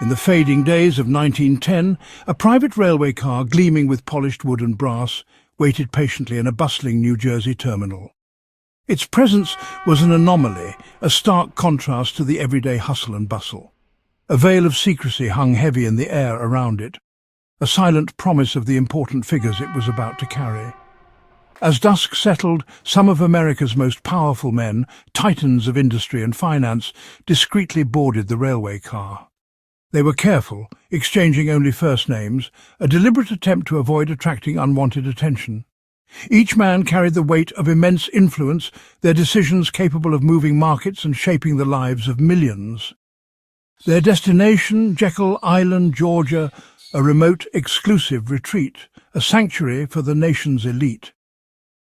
In the fading days of 1910, a private railway car gleaming with polished wood and brass waited patiently in a bustling New Jersey terminal. Its presence was an anomaly, a stark contrast to the everyday hustle and bustle. A veil of secrecy hung heavy in the air around it, a silent promise of the important figures it was about to carry. As dusk settled, some of America's most powerful men, titans of industry and finance, discreetly boarded the railway car. They were careful, exchanging only first names, a deliberate attempt to avoid attracting unwanted attention. Each man carried the weight of immense influence, their decisions capable of moving markets and shaping the lives of millions. Their destination, Jekyll Island, Georgia, a remote, exclusive retreat, a sanctuary for the nation's elite.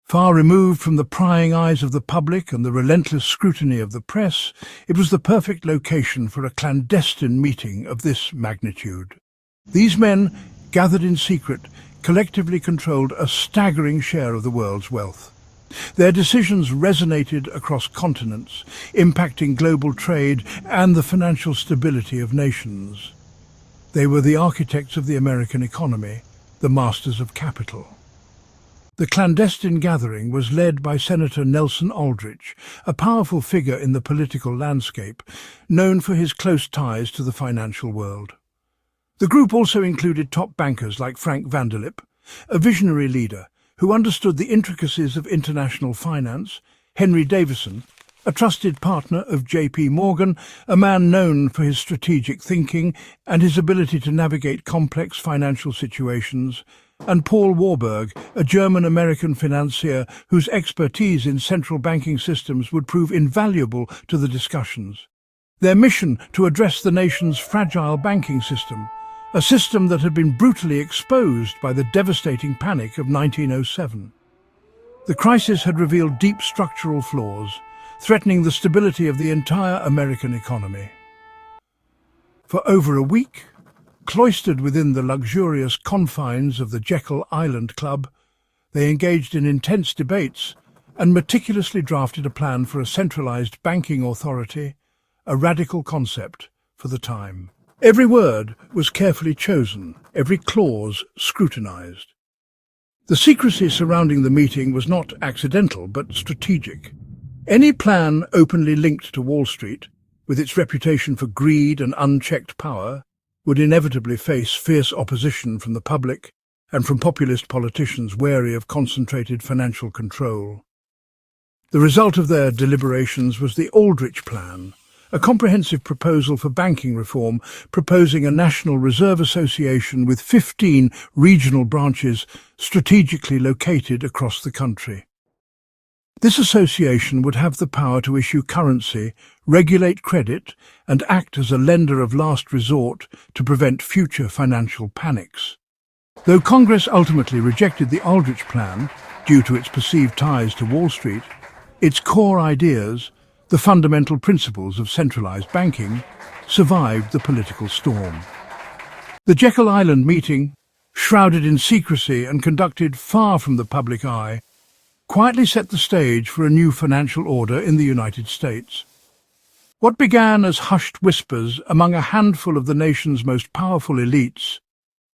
Far removed from the prying eyes of the public and the relentless scrutiny of the press, it was the perfect location for a clandestine meeting of this magnitude. These men, gathered in secret, collectively controlled a staggering share of the world's wealth. Their decisions resonated across continents, impacting global trade and the financial stability of nations. They were the architects of the American economy, the masters of capital. The clandestine gathering was led by Senator Nelson Aldrich, a powerful figure in the political landscape, known for his close ties to the financial world. The group also included top bankers like Frank Vanderlip, a visionary leader who understood the intricacies of international finance, Henry Davison, a trusted partner of J.P. Morgan, a man known for his strategic thinking and his ability to navigate complex financial situations, and Paul Warburg, a German-American financier whose expertise in central banking systems would prove invaluable to the discussions. Their mission to address the nation's fragile banking system, a system that had been brutally exposed by the devastating panic of 1907. The crisis had revealed deep structural flaws, threatening the stability of the entire American economy. For over a week, cloistered within the luxurious confines of the Jekyll Island Club, they engaged in intense debates and meticulously drafted a plan for a centralized banking authority, a radical concept for the time. Every word was carefully chosen, every clause scrutinized. The secrecy surrounding the meeting was not accidental but strategic. Any plan openly linked to Wall Street, with its reputation for greed and unchecked power, would inevitably face fierce opposition from the public and from populist politicians wary of concentrated financial control. The result of their deliberations was the Aldrich Plan, a comprehensive proposal for banking reform proposing a National Reserve Association with 15 regional branches strategically located across the country. This association would have the power to issue currency, regulate credit, and act as a lender of last resort to prevent future financial panics. Though Congress ultimately rejected the Aldrich Plan due to its perceived ties to Wall Street, its core ideas, the fundamental principles of centralized banking, survived the political storm. The Jekyll Island meeting, shrouded in secrecy and conducted far from the public eye, quietly set the stage for a new financial order in the United States. What began as hushed whispers among a handful of the nation's most powerful elites,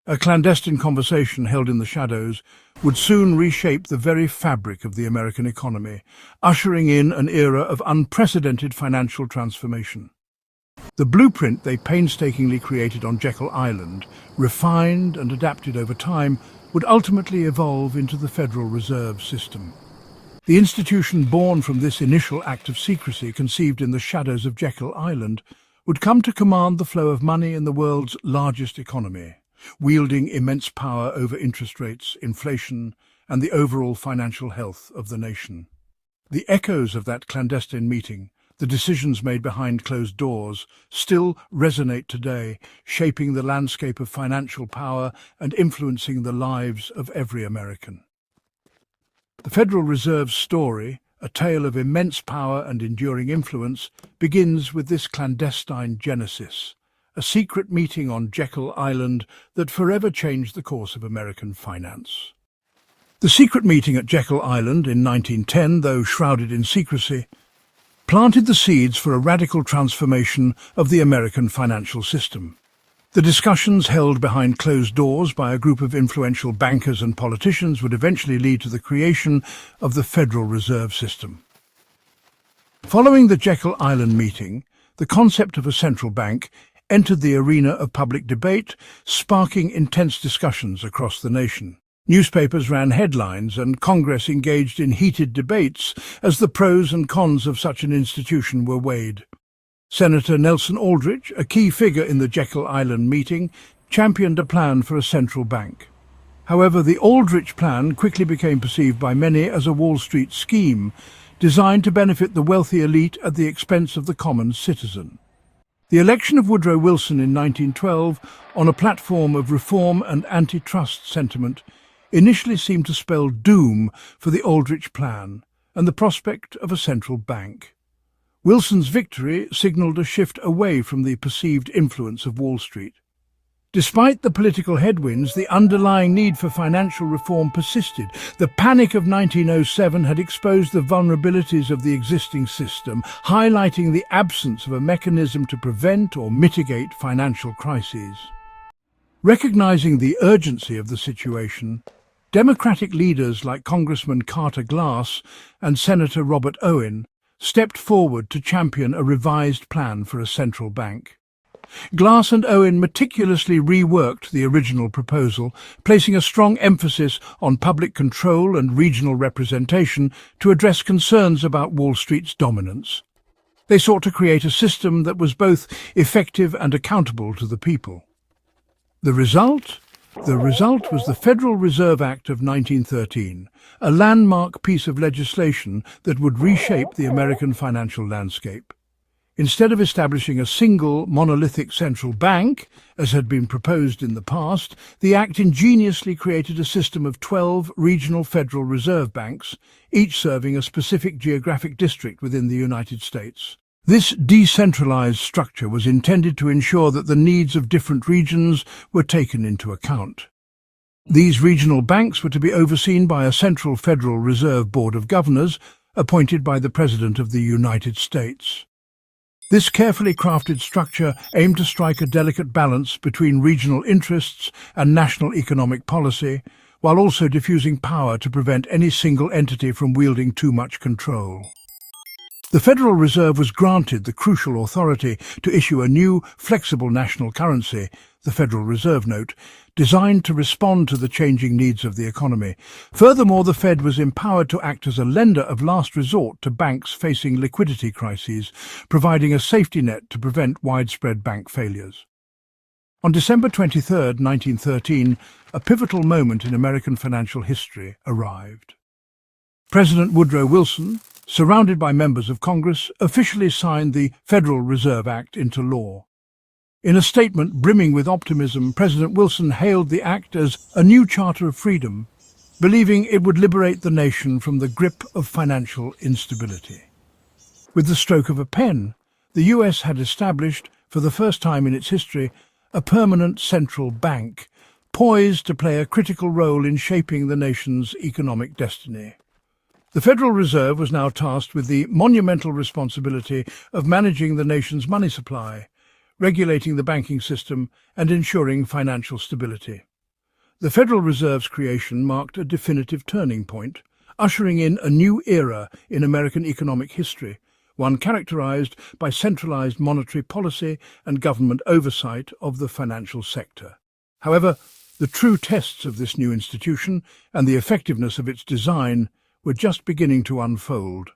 a clandestine conversation held in the shadows, would soon reshape the very fabric of the American economy, ushering in an era of unprecedented financial transformation. The blueprint they painstakingly created on Jekyll Island, refined and adapted over time, would ultimately evolve into the Federal Reserve System. The institution born from this initial act of secrecy conceived in the shadows of Jekyll Island would come to command the flow of money in the world's largest economy, wielding immense power over interest rates, inflation, and the overall financial health of the nation. The echoes of that clandestine meeting, the decisions made behind closed doors, still resonate today, shaping the landscape of financial power and influencing the lives of every American. The Federal Reserve's story, a tale of immense power and enduring influence, begins with this clandestine genesis, a secret meeting on Jekyll Island that forever changed the course of American finance. The secret meeting at Jekyll Island in 1910, though shrouded in secrecy, planted the seeds for a radical transformation of the American financial system. The discussions held behind closed doors by a group of influential bankers and politicians would eventually lead to the creation of the Federal Reserve System. Following the Jekyll Island meeting, the concept of a central bank entered the arena of public debate, sparking intense discussions across the nation. Newspapers ran headlines and Congress engaged in heated debates as the pros and cons of such an institution were weighed. Senator Nelson Aldrich, a key figure in the Jekyll Island meeting, championed a plan for a central bank. However, the Aldrich plan quickly became perceived by many as a Wall Street scheme, designed to benefit the wealthy elite at the expense of the common citizen. The election of Woodrow Wilson in 1912, on a platform of reform and antitrust sentiment, initially seemed to spell doom for the Aldrich plan and the prospect of a central bank. Wilson's victory signalled a shift away from the perceived influence of Wall Street. Despite the political headwinds, the underlying need for financial reform persisted. The panic of 1907 had exposed the vulnerabilities of the existing system, highlighting the absence of a mechanism to prevent or mitigate financial crises. Recognizing the urgency of the situation, Democratic leaders like Congressman Carter Glass and Senator Robert Owen stepped forward to champion a revised plan for a central bank. Glass and Owen meticulously reworked the original proposal, placing a strong emphasis on public control and regional representation to address concerns about Wall Street's dominance. They sought to create a system that was both effective and accountable to the people. The result was the Federal Reserve Act of 1913, a landmark piece of legislation that would reshape the American financial landscape. Instead of establishing a single monolithic central bank, as had been proposed in the past, the Act ingeniously created a system of 12 regional Federal Reserve Banks, each serving a specific geographic district within the United States. This decentralized structure was intended to ensure that the needs of different regions were taken into account. These regional banks were to be overseen by a central Federal Reserve Board of Governors, appointed by the President of the United States. This carefully crafted structure aimed to strike a delicate balance between regional interests and national economic policy, while also diffusing power to prevent any single entity from wielding too much control. The Federal Reserve was granted the crucial authority to issue a new, flexible national currency, the Federal Reserve Note, designed to respond to the changing needs of the economy. Furthermore, the Fed was empowered to act as a lender of last resort to banks facing liquidity crises, providing a safety net to prevent widespread bank failures. On December 23, 1913, a pivotal moment in American financial history arrived. President Woodrow Wilson, surrounded by members of Congress, officially signed the Federal Reserve Act into law. In a statement brimming with optimism, President Wilson hailed the act as a new charter of freedom, believing it would liberate the nation from the grip of financial instability. With the stroke of a pen, the US had established, for the first time in its history, a permanent central bank, poised to play a critical role in shaping the nation's economic destiny. The Federal Reserve was now tasked with the monumental responsibility of managing the nation's money supply, regulating the banking system, and ensuring financial stability. The Federal Reserve's creation marked a definitive turning point, ushering in a new era in American economic history, one characterized by centralized monetary policy and government oversight of the financial sector. However, the true tests of this new institution and the effectiveness of its design were just beginning to unfold.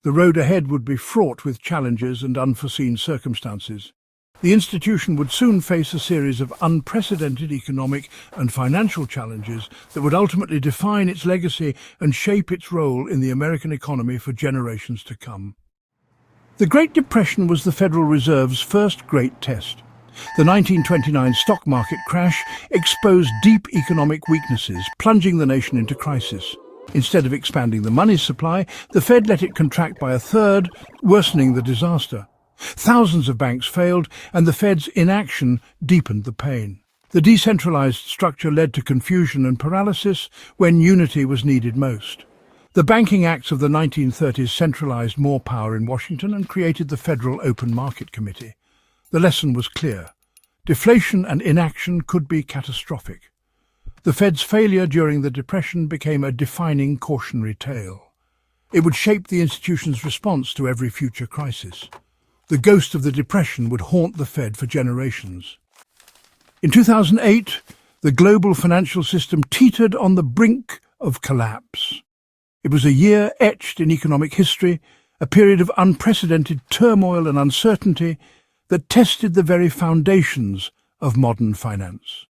The road ahead would be fraught with challenges and unforeseen circumstances. The institution would soon face a series of unprecedented economic and financial challenges that would ultimately define its legacy and shape its role in the American economy for generations to come. The Great Depression was the Federal Reserve's first great test. The 1929 stock market crash exposed deep economic weaknesses, plunging the nation into crisis. Instead of expanding the money supply, the Fed let it contract by a third, worsening the disaster. Thousands of banks failed, and the Fed's inaction deepened the pain. The decentralized structure led to confusion and paralysis when unity was needed most. The banking acts of the 1930s centralized more power in Washington and created the Federal Open Market Committee. The lesson was clear. Deflation and inaction could be catastrophic. The Fed's failure during the Depression became a defining cautionary tale. It would shape the institution's response to every future crisis. The ghost of the Depression would haunt the Fed for generations. In 2008, the global financial system teetered on the brink of collapse. It was a year etched in economic history, a period of unprecedented turmoil and uncertainty that tested the very foundations of modern finance.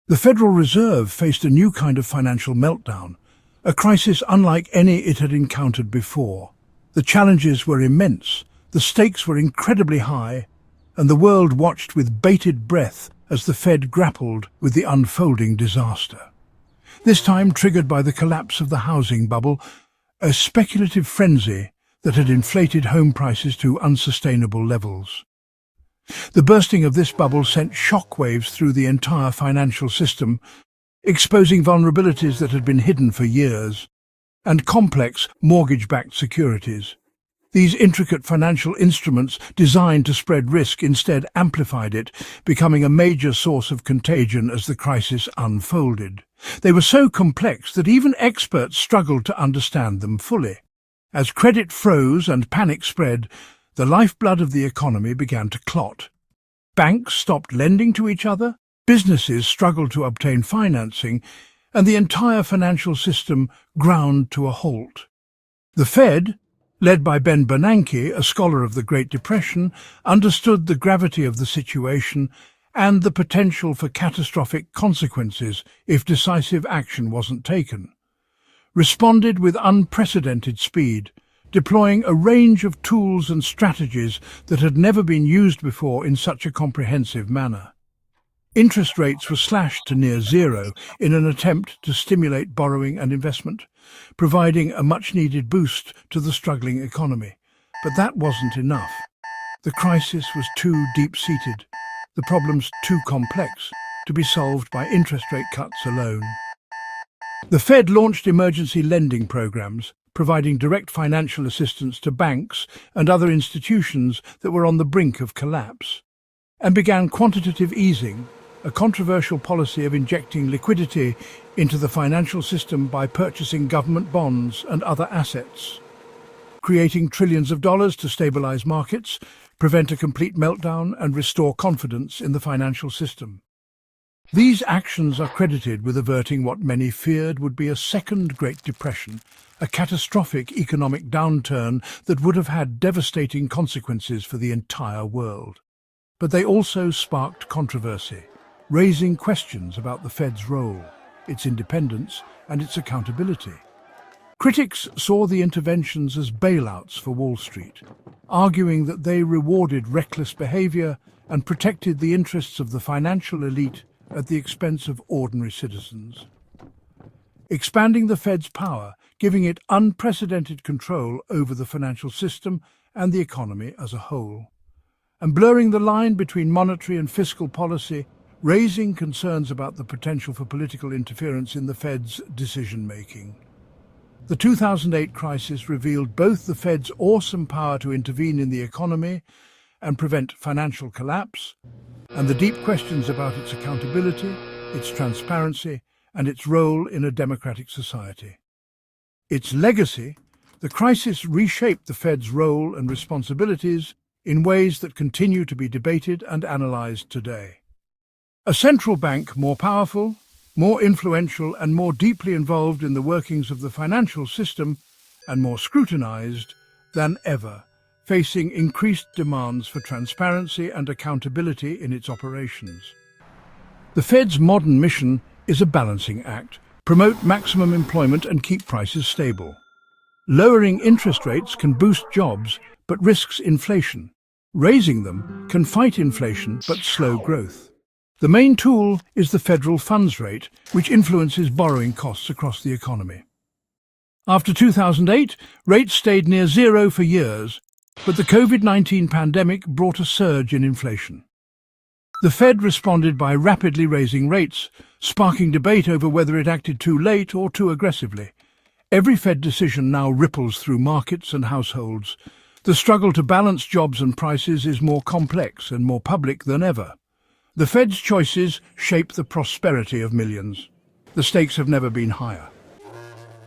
The Federal Reserve faced a new kind of financial meltdown, a crisis unlike any it had encountered before. The challenges were immense, the stakes were incredibly high, and the world watched with bated breath as the Fed grappled with the unfolding disaster. This time triggered by the collapse of the housing bubble, a speculative frenzy that had inflated home prices to unsustainable levels. The bursting of this bubble sent shockwaves through the entire financial system, exposing vulnerabilities that had been hidden for years, and complex mortgage-backed securities. These intricate financial instruments designed to spread risk instead amplified it, becoming a major source of contagion as the crisis unfolded. They were so complex that even experts struggled to understand them fully. As credit froze and panic spread, the lifeblood of the economy began to clot. Banks stopped lending to each other, businesses struggled to obtain financing, and the entire financial system ground to a halt. The Fed, led by Ben Bernanke, a scholar of the Great Depression, understood the gravity of the situation and the potential for catastrophic consequences if decisive action wasn't taken. Responded with unprecedented speed, deploying a range of tools and strategies that had never been used before in such a comprehensive manner. Interest rates were slashed to near zero in an attempt to stimulate borrowing and investment, providing a much-needed boost to the struggling economy. But that wasn't enough. The crisis was too deep-seated, the problems too complex to be solved by interest rate cuts alone. The Fed launched emergency lending programs, providing direct financial assistance to banks and other institutions that were on the brink of collapse, and began quantitative easing, a controversial policy of injecting liquidity into the financial system by purchasing government bonds and other assets, creating trillions of dollars to stabilize markets, prevent a complete meltdown, and restore confidence in the financial system. These actions are credited with averting what many feared would be a second Great Depression, a catastrophic economic downturn that would have had devastating consequences for the entire world. But they also sparked controversy, raising questions about the Fed's role, its independence, and its accountability. Critics saw the interventions as bailouts for Wall Street, arguing that they rewarded reckless behavior and protected the interests of the financial elite at the expense of ordinary citizens. Expanding the Fed's power, giving it unprecedented control over the financial system and the economy as a whole, and blurring the line between monetary and fiscal policy, raising concerns about the potential for political interference in the Fed's decision-making. The 2008 crisis revealed both the Fed's awesome power to intervene in the economy and prevent financial collapse, and the deep questions about its accountability, its transparency, and its role in a democratic society. Its legacy, the crisis reshaped the Fed's role and responsibilities in ways that continue to be debated and analyzed today. A central bank more powerful, more influential, and more deeply involved in the workings of the financial system, and more scrutinized than ever, facing increased demands for transparency and accountability in its operations. The Fed's modern mission is a balancing act: promote maximum employment and keep prices stable. Lowering interest rates can boost jobs but risks inflation. Raising them can fight inflation but slow growth. The main tool is the federal funds rate, which influences borrowing costs across the economy. After 2008, rates stayed near zero for years, but the COVID-19 pandemic brought a surge in inflation. The Fed responded by rapidly raising rates, sparking debate over whether it acted too late or too aggressively. Every Fed decision now ripples through markets and households. The struggle to balance jobs and prices is more complex and more public than ever. The Fed's choices shape the prosperity of millions. The stakes have never been higher.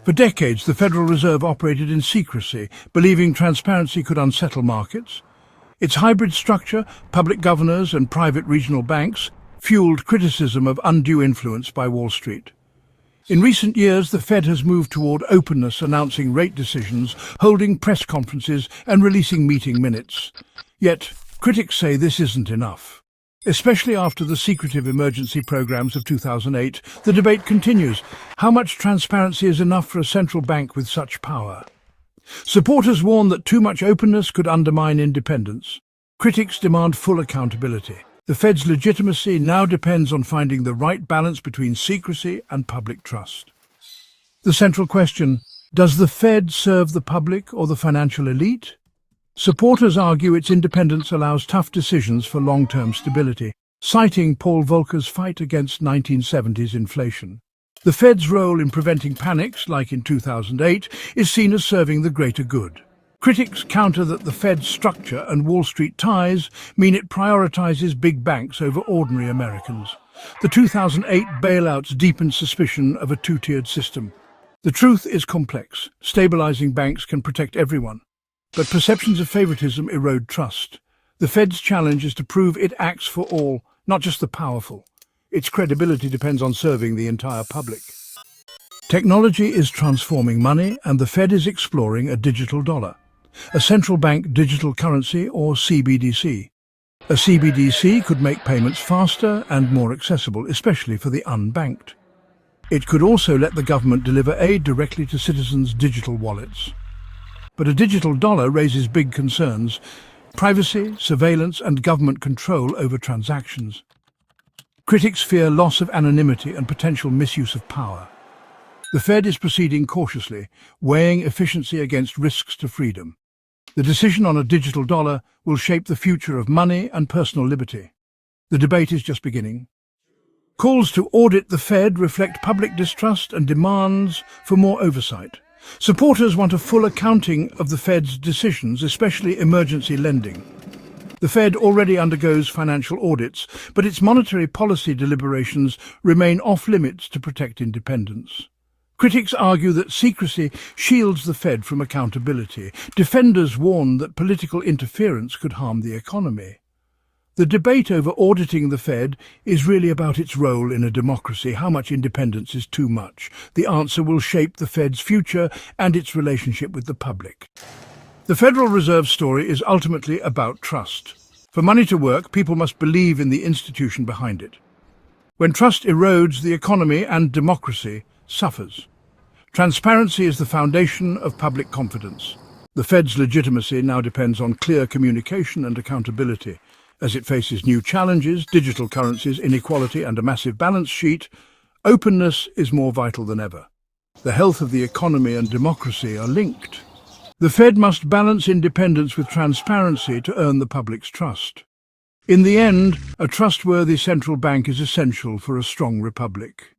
For decades, the Federal Reserve operated in secrecy, believing transparency could unsettle markets. Its hybrid structure, public governors and private regional banks, fueled criticism of undue influence by Wall Street. In recent years, the Fed has moved toward openness, announcing rate decisions, holding press conferences and releasing meeting minutes. Yet, critics say this isn't enough. Especially after the secretive emergency programs of 2008, the debate continues. How much transparency is enough for a central bank with such power? Supporters warn that too much openness could undermine independence. Critics demand full accountability. The Fed's legitimacy now depends on finding the right balance between secrecy and public trust. The central question, does the Fed serve the public or the financial elite? Supporters argue its independence allows tough decisions for long-term stability, citing Paul Volcker's fight against 1970s inflation. The Fed's role in preventing panics, like in 2008, is seen as serving the greater good. Critics counter that the Fed's structure and Wall Street ties mean it prioritizes big banks over ordinary Americans. The 2008 bailouts deepened suspicion of a two-tiered system. The truth is complex. Stabilizing banks can protect everyone, but perceptions of favoritism erode trust. The Fed's challenge is to prove it acts for all, not just the powerful. Its credibility depends on serving the entire public. Technology is transforming money, and the Fed is exploring a digital dollar, a central bank digital currency or CBDC. A CBDC could make payments faster and more accessible, especially for the unbanked. It could also let the government deliver aid directly to citizens' digital wallets. But a digital dollar raises big concerns: privacy, surveillance, and government control over transactions. Critics fear loss of anonymity and potential misuse of power. The Fed is proceeding cautiously, weighing efficiency against risks to freedom. The decision on a digital dollar will shape the future of money and personal liberty. The debate is just beginning. Calls to audit the Fed reflect public distrust and demands for more oversight. Supporters want a full accounting of the Fed's decisions, especially emergency lending. The Fed already undergoes financial audits, but its monetary policy deliberations remain off-limits to protect independence. Critics argue that secrecy shields the Fed from accountability. Defenders warn that political interference could harm the economy. The debate over auditing the Fed is really about its role in a democracy. How much independence is too much? The answer will shape the Fed's future and its relationship with the public. The Federal Reserve story is ultimately about trust. For money to work, people must believe in the institution behind it. When trust erodes, the economy and democracy suffers. Transparency is the foundation of public confidence. The Fed's legitimacy now depends on clear communication and accountability. As it faces new challenges, digital currencies, inequality, and a massive balance sheet, openness is more vital than ever. The health of the economy and democracy are linked. The Fed must balance independence with transparency to earn the public's trust. In the end, a trustworthy central bank is essential for a strong republic.